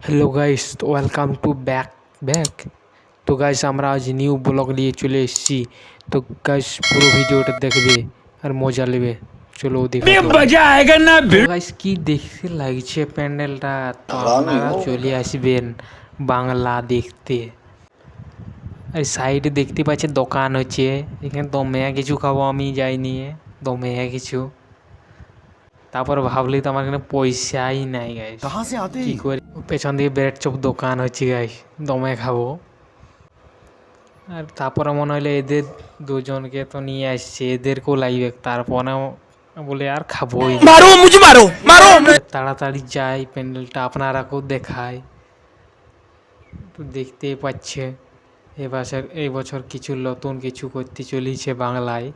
Hello guys, welcome to back. তো guys, আমরা আজ নিউ ব্লগ নিয়ে চলে এসেছি। তো গাইস, পুরো ভিডিওটা দেখবে আর মজা নেবে। চলো দেখে তো গাইস, কি দেখতে লাগছে প্যান্ডেলটা। তো আপনারা চলে আসবেন বাংলা দেখতে। আর সাইডে দেখতে পাচ্ছেন দোকান হচ্ছে, এখানে দমে কিছু খাবো, আমি যাইনি দমে কিছু। তারপর ভাবলি তো আমার এখানে পয়সাই নাই গাইস, কি করি। পেছন দিকে ব্রেড চপ দোকান হচ্ছে গাইস, দমে খাবো। আর তারপরে মনে হলো এদের দুজনকে তো নিয়ে আসছে, এদেরকেও লাগবে। তারপরে বলে আর খাবোই না। তাড়াতাড়ি যাই, প্যান্ডেলটা আপনারাকেও দেখায়। তো দেখতেই পাচ্ছে এই বছর কিছু নতুন কিছু করতে চলেছে বাংলায়।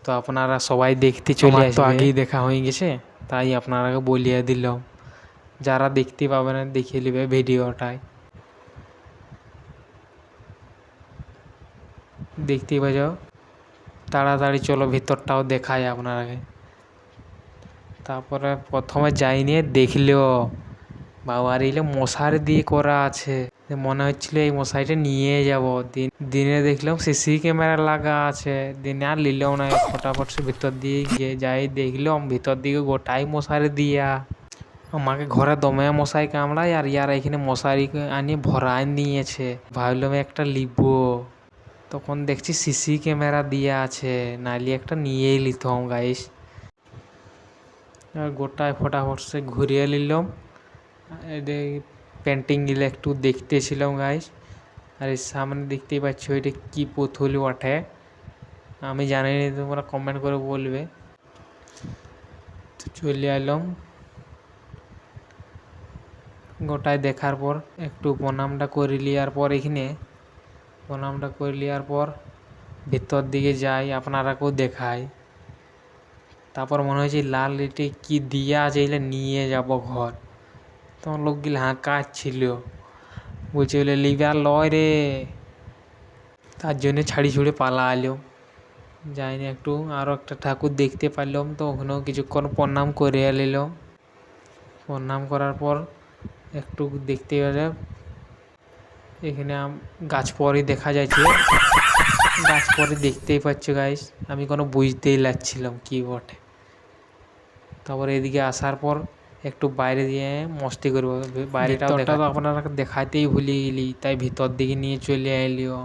তো আপনারা সবাই দেখতে চলে আসবে। তো আগেই দেখা হয়ে গেছে, তাই আপনারাকে বলিয়ে দিলাম। যারা দেখতে পাবে না দেখে নেবে ভিডিওটায়। দেখতেই পাচ্ছ, তাড়াতাড়ি চলো ভিতরটাও দেখায় আপনারাকে। তারপরে প্রথমে যাইনি, দেখলেও বাবার এলে মশারি দিয়ে করা আছে। মনে হচ্ছিল এই মশারিটা নিয়ে যাব। দিনে দেখলাম সিসি ক্যামেরা লাগা আছে, দিনে আর নিলেও না। ফটাফট সে ভিতর দিয়ে গিয়ে যাই দেখলাম ভিতর দিকে গোটাই মশারি দিয়া। আমাকে ঘরে দমে মশাই কামড়ায়, আর ইয়ার এখানে মশারি আনিয়ে ভরাই নিয়েছে। ভাবলাম একটা লিব, তখন দেখছি সিসি ক্যামেরা দিয়ে আছে, নাইলে একটা নিয়েই নিতাম গাইস। আর গোটায় ফটাফট সে ঘুরিয়ে নিলাম। পেন্টিংগুলো একটু দেখতেছিলাম গাইস। আর এর সামনে দেখতেই পাচ্ছ এটা কি পুতুল ওঠে, আমি জানি না, তোমরা কমেন্ট করে বলবে। তো চলে এলাম গোটায় দেখার পর, একটু প্রণামটা করে নেওয়ার পর ভিতর দিকে যাই, আপনারাকেও দেখাই। তারপর মনে হয়েছে লাল ইটে কি দিয়া আছে, এগুলো নিয়ে যাব ঘর। তখন লোকগুলো হাঁকাচ্ছিল, বলছে বলে লিবে আর লয় রে। তার জন্য ছাড়ি ছুড়ে পালা এলো। যাইনি, একটু আরও একটা ঠাকুর দেখতে পারলাম, তো ওখানেও কিছুক্ষণ প্রণাম করে এলাম। প্রণাম করার পর একটু দেখতে গেলে এখানে গাছ পরে দেখা যাচ্ছে। গাছ পরে দেখতেই পাচ্ছ গাইস, আমি কোনো বুঝতেই লাগছিলাম কি বটে। তারপরে এদিকে আসার পর একটু বাইরে দিয়ে মস্তি করবো, বাইরেটাও তো আপনারা দেখাতেই ভুলে গেলি, তাই ভিতর দিকে নিয়ে চলে এলিও।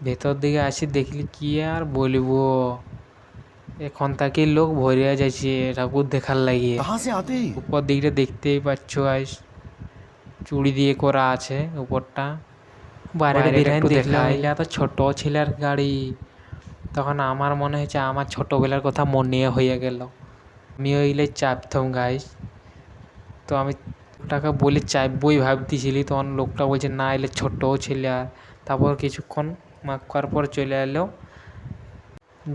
ভেতর দিকে আসি দেখলি কি আর বলবো, এখন তাকে লোক ভরে যাচ্ছে ঠাকুর দেখার লাগিয়ে। উপর দিকটা দেখতেই পাচ্ছ গাইস, চুড়ি দিয়ে করা আছে উপরটা। বাইরে একটু দেখলাম, এগুলা তো ছোট ছেলের গাড়ি। তখন আমার মনে হয়েছে আমার ছোটোবেলার কথা মনে হয়ে গেল, আমি ওইগুলো চাপতাম গাইস। তো আমি ওটাকে বলে চাপবই ভাবতেছিলি, তখন লোকটা বলছে না এলে ছোটো ছেলে। তারপর কিছুক্ষণ মাক করার পর চলে এলো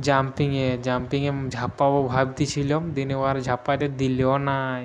জাম্পিংয়ে ঝাঁপাবো ভাবতেছিলাম, দিনে আর ঝাঁপাতে দিলেও নাই।